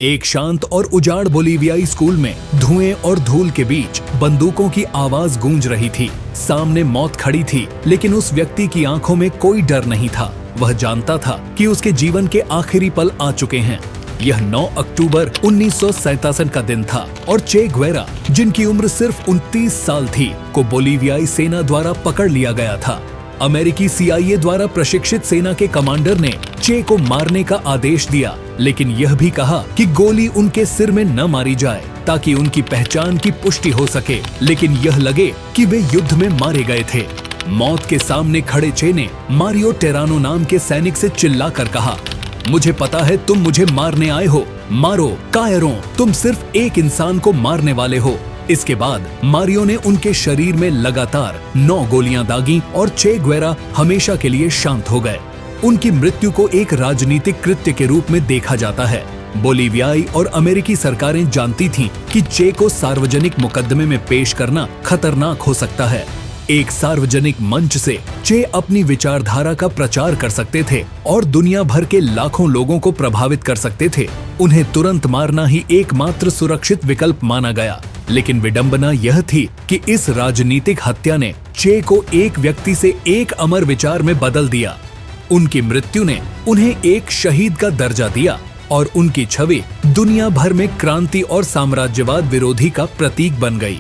एक शांत और उजाड़ बोलीवियाई स्कूल में धुएं और धूल के बीच बंदूकों की आवाज गूंज रही थी। सामने मौत खड़ी थी, लेकिन उस व्यक्ति की आंखों में कोई डर नहीं था। वह जानता था कि उसके जीवन के आखिरी पल आ चुके हैं। यह 9 अक्टूबर 1967 का दिन था और चे ग्वेरा, जिनकी उम्र सिर्फ 29 साल थी, को बोलीवियाई सेना द्वारा पकड़ लिया गया था। अमेरिकी CIA द्वारा प्रशिक्षित सेना के कमांडर ने चे को मारने का आदेश दिया, लेकिन यह भी कहा कि गोली उनके सिर में न मारी जाए ताकि उनकी पहचान की पुष्टि हो सके, लेकिन यह लगे कि वे युद्ध में मारे गए थे। मौत के सामने खड़े चे ने मारियो टेरानो नाम के सैनिक से चिल्लाकर कहा, मुझे पता है तुम मुझे मारने आए हो, मारो कायरों, तुम सिर्फ एक इंसान को मारने वाले हो। इसके बाद मारियो ने उनके शरीर में लगातार 9 गोलियां दागी और चे ग्वेरा हमेशा के लिए शांत हो गए। उनकी मृत्यु को एक राजनीतिक कृत्य के रूप में देखा जाता है। बोलीवियाई और अमेरिकी सरकारें जानती थीं कि चे को सार्वजनिक मुकदमे में पेश करना खतरनाक हो सकता है। एक सार्वजनिक मंच से चे अपनी विचारधारा का प्रचार कर सकते थे और दुनिया भर के लाखों लोगों को प्रभावित कर सकते थे। उन्हें तुरंत मारना ही एकमात्र सुरक्षित विकल्प माना गया, लेकिन विडंबना यह थी कि इस राजनीतिक हत्या ने चे को एक व्यक्ति से एक अमर विचार में बदल दिया। उनकी मृत्यु ने उन्हें एक शहीद का दर्जा दिया और उनकी छवि दुनिया भर में क्रांति और साम्राज्यवाद विरोधी का प्रतीक बन गई।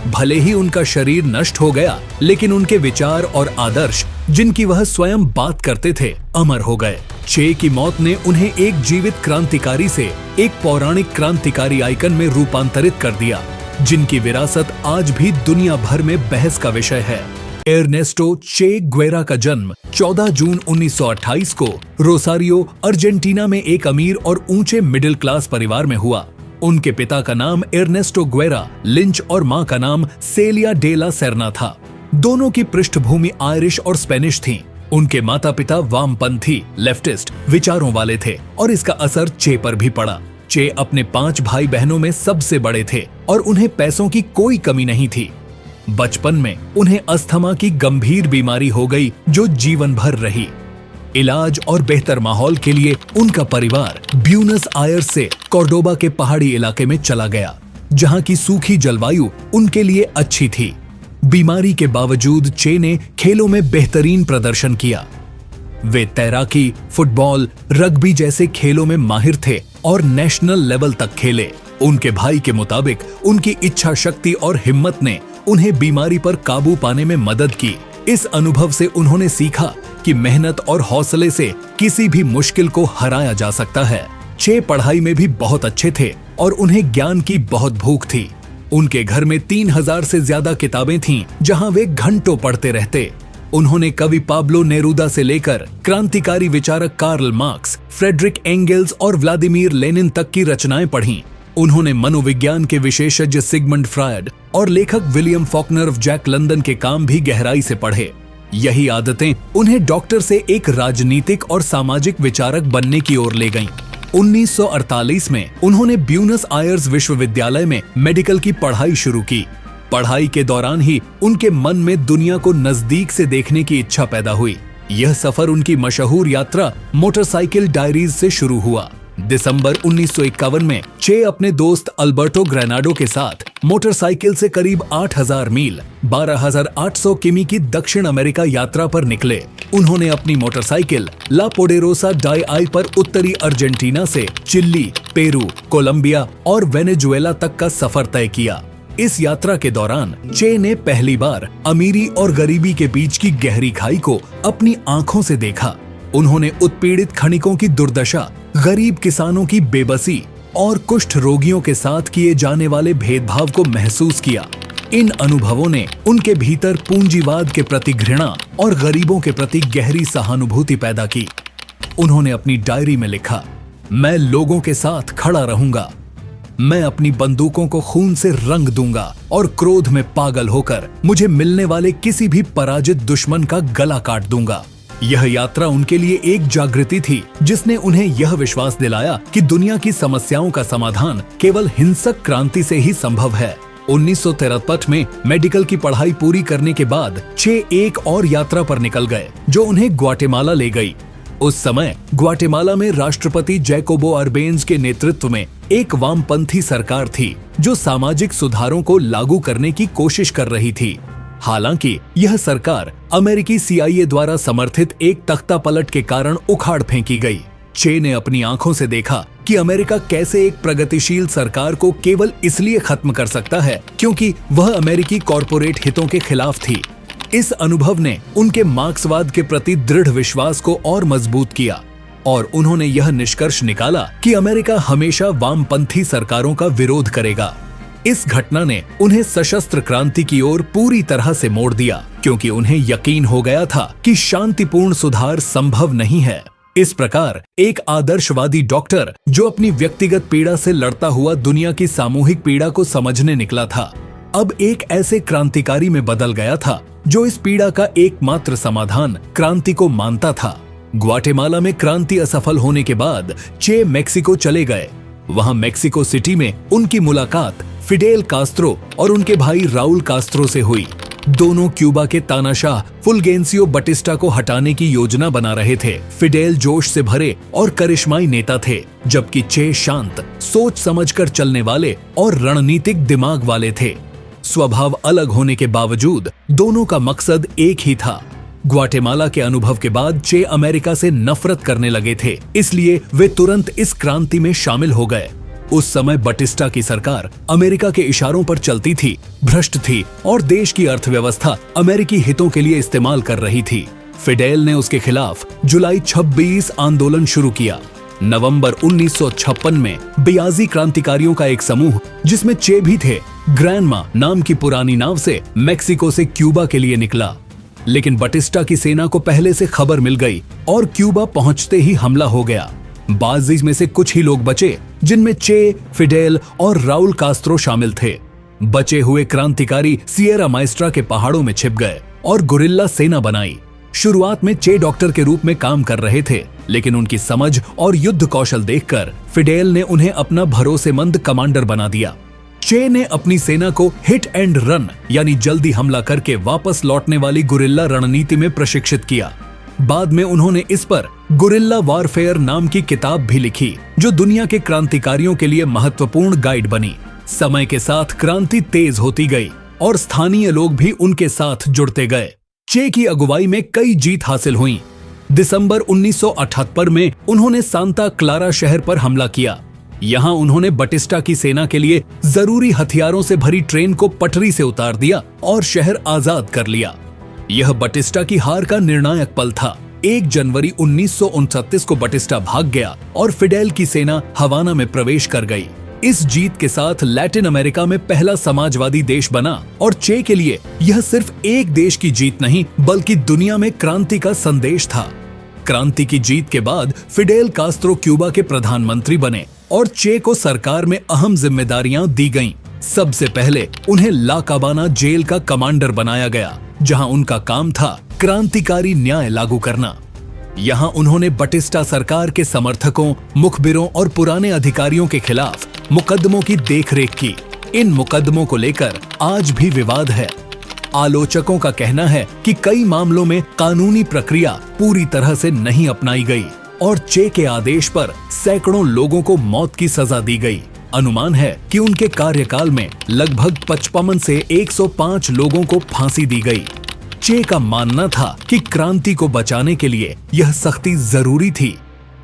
भले ही उनका शरीर नष्ट हो गया, लेकिन उनके विचार और आदर्श, जिनकी वह स्वयं बात करते थे, अमर हो गए। चे की मौत ने उन्हें एक जीवित क्रांतिकारी से एक पौराणिक क्रांतिकारी आइकन में रूपांतरित कर दिया, जिनकी विरासत आज भी दुनिया भर में बहस का विषय है। एर्नेस्टो चे ग्वेरा का जन्म 14 जून 1928 को रोसारियो, अर्जेंटीना में एक अमीर और ऊंचे मिडिल क्लास परिवार में हुआ। उनके पिता का नाम एर्नेस्टो ग्वेरा लिंच और मां का नाम सेलिया डेला सेरना था। दोनों की पृष्ठभूमि आयरिश और स्पेनिश थी। उनके माता पिता वामपंथी लेफ्टिस्ट विचारों वाले थे और इसका असर चे पर भी पड़ा। चे अपने 5 भाई बहनों में सबसे बड़े थे और उन्हें पैसों की कोई कमी नहीं थी। बचपन में उन्हें अस्थमा की गंभीर बीमारी हो गई, जो जीवन भर रही। इलाज और बेहतर माहौल के लिए उनका परिवार ब्यूनस आयर्स से कॉर्डोबा के पहाड़ी इलाके में चला गया, जहां की सूखी जलवायु उनके लिए अच्छी थी। बीमारी के बावजूद चे ने खेलों में बेहतरीन प्रदर्शन किया। वे तैराकी, फुटबॉल, रग्बी जैसे खेलों में माहिर थे और नेशनल लेवल तक खेले। उनके भाई के मुताबिक उनकी इच्छा शक्ति और हिम्मत ने उन्हें बीमारी पर काबू पाने में मदद की। इस अनुभव से उन्होंने सीखा कि मेहनत और हौसले से किसी भी मुश्किल को हराया जा सकता है। चे पढ़ाई में भी बहुत अच्छे थे और उन्हें ज्ञान की बहुत भूख थी। उनके घर में 3000 से ज्यादा किताबें थीं, जहां वे घंटों पढ़ते रहते। उन्होंने कवि पाब्लो नेरूदा से लेकर क्रांतिकारी विचारक कार्ल मार्क्स, फ्रेडरिक एंगेल्स और व्लादिमीर लेनिन तक की रचनाएं पढ़ीं। उन्होंने मनोविज्ञान के विशेषज्ञ सिगमंड फ्रायड और लेखक William Faulkner of Jack London के काम भी गहराई से पढ़े। यही आदतें उन्हें डॉक्टर से एक राजनीतिक और सामाजिक विचारक बनने की ओर ले गईं। 1948 में उन्होंने ब्यूनस आयर्स विश्वविद्यालय में मेडिकल की पढ़ाई शुरू की। पढ़ाई के दौरान ही उनके मन में दुनिया को नजदीक से देखने की इच्छा पैदा हुई। यह सफर उनकी मशहूर यात्रा मोटरसाइकिल डायरीज से शुरू हुआ। दिसंबर 1951 में चे अपने दोस्त अल्बर्टो ग्रेनाडो के साथ मोटरसाइकिल से करीब 8000 मील 12800 किमी की दक्षिण अमेरिका यात्रा पर निकले। उन्होंने अपनी मोटरसाइकिल ला पोडेरोसा डाई आई पर उत्तरी अर्जेंटीना से चिली, पेरू, कोलंबिया और वेनेजुएला तक का सफर तय किया। इस यात्रा के दौरान चे ने पहली बार अमीरी और गरीबी के बीच की गहरी खाई को अपनी आंखों से देखा। उन्होंने उत्पीड़ित खनिकों की दुर्दशा, गरीब किसानों की बेबसी और कुष्ठ रोगियों के साथ किए जाने वाले भेदभाव को महसूस किया। इन अनुभवों ने उनके भीतर पूंजीवाद के प्रति घृणा और गरीबों के प्रति गहरी सहानुभूति पैदा की। उन्होंने अपनी डायरी में लिखा, मैं लोगों के साथ खड़ा रहूंगा। मैं अपनी बंदूकों को खून से रंग दूंगा और क्रोध में पागल होकर मुझे मिलने वाले किसी भी पराजित दुश्मन का गला काट दूंगा। यह यात्रा उनके लिए एक जागृति थी, जिसने उन्हें यह विश्वास दिलाया कि दुनिया की समस्याओं का समाधान केवल हिंसक क्रांति से ही संभव है। 1953 में मेडिकल की पढ़ाई पूरी करने के बाद चे एक और यात्रा पर निकल गए, जो उन्हें ग्वाटेमाला ले गई। उस समय ग्वाटेमाला में राष्ट्रपति जैकोबो अरबेंज के नेतृत्व में एक वामपंथी सरकार थी जो सामाजिक सुधारों को लागू करने की कोशिश कर रही थी। हालांकि यह सरकार अमेरिकी CIA द्वारा समर्थित एक तख्तापलट के कारण उखाड़ फेंकी गई। चे ने अपनी आंखों से देखा कि अमेरिका कैसे एक प्रगतिशील सरकार को केवल इसलिए खत्म कर सकता है क्योंकि वह अमेरिकी कॉरपोरेट हितों के खिलाफ थी। इस अनुभव ने उनके मार्क्सवाद के प्रति दृढ़ विश्वास को और मजबूत किया और उन्होंने यह निष्कर्ष निकाला कि अमेरिका हमेशा वामपंथी सरकारों का विरोध करेगा। इस घटना ने उन्हें सशस्त्र क्रांति की ओर पूरी तरह से मोड़ दिया क्योंकि उन्हें यकीन हो गया था कि शांतिपूर्ण सुधार संभव नहीं है। इस प्रकार एक आदर्शवादी डॉक्टर जो अपनी व्यक्तिगत पीड़ा से लड़ता हुआ दुनिया की सामूहिक पीड़ा को समझने निकला था, अब एक ऐसे क्रांतिकारी में बदल गया था जो इस पीड़ा का एकमात्र समाधान क्रांति को मानता था। ग्वाटेमाला में क्रांति असफल होने के बाद चे मेक्सिको चले गए। वहां मेक्सिको सिटी में उनकी मुलाकात फिडेल कास्त्रो और उनके भाई राउल कास्त्रो से हुई। दोनों क्यूबा के तानाशाह फुलगेंसियो बटिस्टा को हटाने की योजना बना रहे थे। फिडेल जोश से भरे और करिश्माई नेता थे, जबकि चे शांत, सोच समझकर चलने वाले और रणनीतिक दिमाग वाले थे। स्वभाव अलग होने के बावजूद दोनों का मकसद एक ही था। ग्वाटेमाला के अनुभव के बाद चे अमेरिका से नफरत करने लगे थे, इसलिए वे तुरंत इस क्रांति में शामिल हो गए। उस समय बटिस्टा की सरकार अमेरिका के इशारों पर चलती थी, भ्रष्ट थी और देश की अर्थव्यवस्था अमेरिकी हितों के लिए इस्तेमाल कर रही थी। फिडेल ने उसके खिलाफ जुलाई 26 आंदोलन शुरू किया। नवंबर 1956 में बियाजी क्रांतिकारियों का एक समूह, जिसमें चे भी थे, ग्रैंडमा नाम की पुरानी नाव से मेक्सिको से क्यूबा के लिए निकला। लेकिन बटिस्टा की सेना को पहले से खबर मिल गई और क्यूबा पहुंचते ही हमला हो गया। बाजी में से कुछ ही लोग बचे, जिनमें चे, फिडेल और राउल कास्त्रो शामिल थे। बचे हुए क्रांतिकारी सिएरा माइस्ट्रा के पहाड़ों में छिप गए और गुरिल्ला सेना बनाई। शुरुआत में चे डॉक्टर के रूप में काम कर रहे थे, लेकिन उनकी समझ और युद्ध कौशल देखकर फिडेल ने उन्हें अपना भरोसेमंद कमांडर बना दिया। चे ने अपनी सेना को हिट एंड रन यानी जल्दी हमला करके वापस लौटने वाली गुरिल्ला रणनीति में प्रशिक्षित किया। बाद में उन्होंने इस पर गुरिल्ला वारफेयर नाम की किताब भी लिखी, जो दुनिया के क्रांतिकारियों के लिए महत्वपूर्ण गाइड बनी। समय के साथ क्रांति तेज होती गई और स्थानीय लोग भी उनके साथ जुड़ते गए। चे की अगुवाई में कई जीत हासिल हुई। दिसंबर 1978 में उन्होंने सांता क्लारा शहर पर हमला किया। यहां उन्होंने बटिस्टा की सेना के लिए जरूरी हथियारों से भरी ट्रेन को पटरी से उतार दिया और शहर आजाद कर लिया। यह बटिस्टा की हार का निर्णायक पल था। 1 जनवरी 1929 को बटिस्टा भाग गया और फिडेल की सेना हवाना में प्रवेश कर गई। इस जीत के साथ लैटिन अमेरिका में पहला समाजवादी देश बना और चे के लिए यह सिर्फ एक देश की जीत नहीं, बल्कि दुनिया में क्रांति का संदेश था। क्रांति की जीत के बाद फिडेल कास्त्रो क्यूबा के प्रधानमंत्री बने और चे को सरकार में अहम जिम्मेदारियां दी गईं। सबसे पहले उन्हें ला काबाना जेल का कमांडर बनाया गया, जहां उनका काम था क्रांतिकारी न्याय लागू करना। यहां उन्होंने बटिस्टा सरकार के समर्थकों, मुखबिरों और पुराने अधिकारियों के खिलाफ मुकदमों की देखरेख की। इन मुकदमों को लेकर आज भी विवाद है। आलोचकों का कहना है कि कई मामलों में कानूनी प्रक्रिया पूरी तरह से नहीं अपनाई गई और चे के आदेश पर सैकड़ों लोगों को मौत की सजा दी गई। अनुमान है कि उनके कार्यकाल में लगभग 55 से 105 लोगों को फांसी दी गई। चे का मानना था कि क्रांति को बचाने के लिए यह सख्ती जरूरी थी।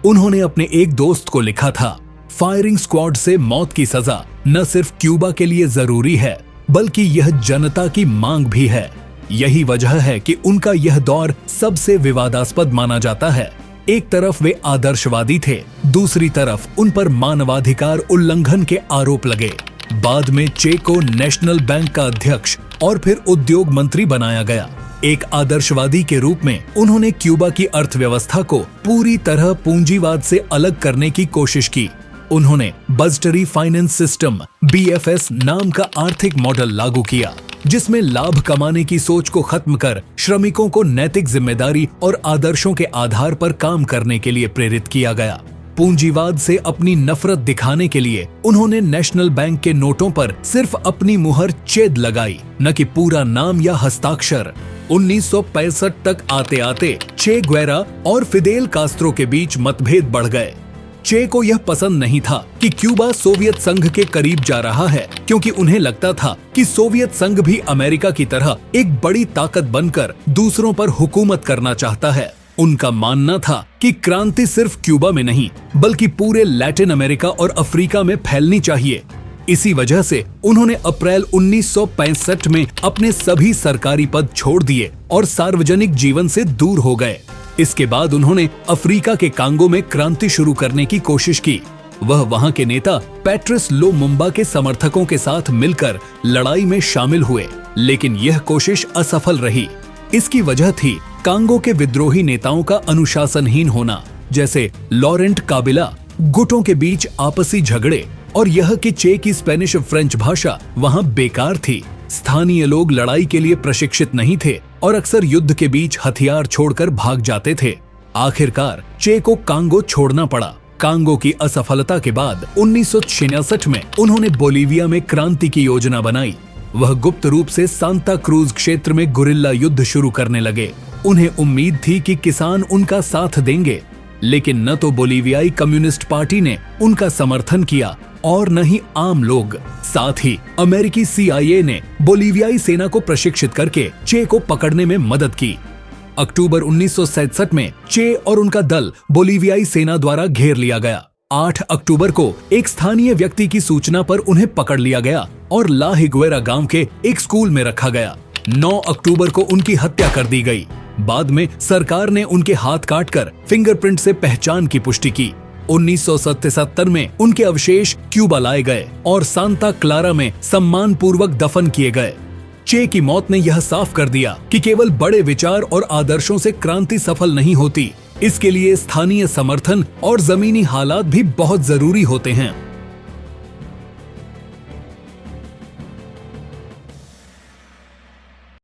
उन्होंने अपने एक दोस्त को लिखा था, फायरिंग स्क्वाड से मौत की सजा न सिर्फ क्यूबा के लिए जरूरी है, बल्कि यह जनता की मांग भी है। यही वजह है कि उनका यह दौर सबसे विवादास्पद माना जाता है। एक तरफ वे आदर्शवादी थे, दूसरी तरफ उन पर मानवाधिकार उल्लंघन के आरोप लगे। बाद में चे को नेशनल बैंक का अध्यक्ष और फिर उद्योग मंत्री बनाया गया। एक आदर्शवादी के रूप में उन्होंने क्यूबा की अर्थव्यवस्था को पूरी तरह पूंजीवाद से अलग करने की कोशिश की। उन्होंने बजटरी फाइनेंस सिस्टम BFS नाम का आर्थिक मॉडल लागू किया, जिसमें लाभ कमाने की सोच को खत्म कर श्रमिकों को नैतिक जिम्मेदारी और आदर्शों के आधार पर काम करने के लिए प्रेरित किया गया। पूंजीवाद से अपनी नफरत दिखाने के लिए उन्होंने नेशनल बैंक के नोटों पर सिर्फ अपनी मुहर चेद लगाई, न कि पूरा नाम या हस्ताक्षर। 1965 तक आते आते चे ग्वेरा और फिदेल कास्त्रो के बीच मतभेद बढ़ गए। चे को यह पसंद नहीं था कि क्यूबा सोवियत संघ के करीब जा रहा है, क्योंकि उन्हें लगता था कि सोवियत संघ भी अमेरिका की तरह एक बड़ी ताकत बनकर दूसरों पर हुकूमत करना चाहता है। उनका मानना था कि क्रांति सिर्फ क्यूबा में नहीं बल्कि पूरे लैटिन अमेरिका और अफ्रीका में फैलनी चाहिए। इसी वजह से उन्होंने अप्रैल 1965 में अपने सभी सरकारी पद छोड़ दिए और सार्वजनिक जीवन से दूर हो गए। इसके बाद उन्होंने अफ्रीका के कांगो में क्रांति शुरू करने की कोशिश की। वह वहां के नेता पैट्रिस लुमुम्बा के समर्थकों के साथ मिलकर लड़ाई में शामिल हुए, लेकिन यह कोशिश असफल रही। इसकी वजह थी कांगो के विद्रोही नेताओं का अनुशासनहीन होना, जैसे लॉरेंट काबिला, गुटों के बीच आपसी झगड़े और यह कि चे की स्पेनिश फ्रेंच भाषा वहां बेकार थी। स्थानीय लोग लड़ाई के लिए प्रशिक्षित नहीं थे और अक्सर युद्ध के बीच हथियार छोड़कर भाग जाते थे। आखिरकार चे को कांगो छोड़ना पड़ा। कांगो की असफलता के बाद 1966 में उन्होंने बोलीविया में क्रांति की योजना बनाई। वह गुप्त रूप से सांता क्रूज क्षेत्र में गुरिल्ला युद्ध शुरू करने लगे। उन्हें उम्मीद थी कि किसान उनका साथ देंगे, लेकिन न तो बोलीवियाई कम्युनिस्ट पार्टी ने उनका समर्थन किया और न ही आम लोग। साथ ही अमेरिकी CIA ने बोलीवियाई सेना को प्रशिक्षित करके चे को पकड़ने में मदद की। अक्टूबर 1967 में चे और उनका दल बोलीवियाई सेना द्वारा घेर लिया गया। 8 अक्टूबर को एक स्थानीय व्यक्ति की सूचना पर उन्हें पकड़ लिया गया और ला हिग्वेरा गांव के एक स्कूल में रखा गया। 9 अक्टूबर को उनकी हत्या कर दी गई। बाद में सरकार ने उनके हाथ काटकर फिंगरप्रिंट से पहचान की पुष्टि की। 1977 में उनके अवशेष क्यूबा लाए गए और सांता क्लारा में सम्मान पूर्वक दफन किए गए। चे की मौत ने यह साफ कर दिया कि केवल बड़े विचार और आदर्शों से क्रांति सफल नहीं होती, इसके लिए स्थानीय समर्थन और जमीनी हालात भी बहुत जरूरी होते हैं।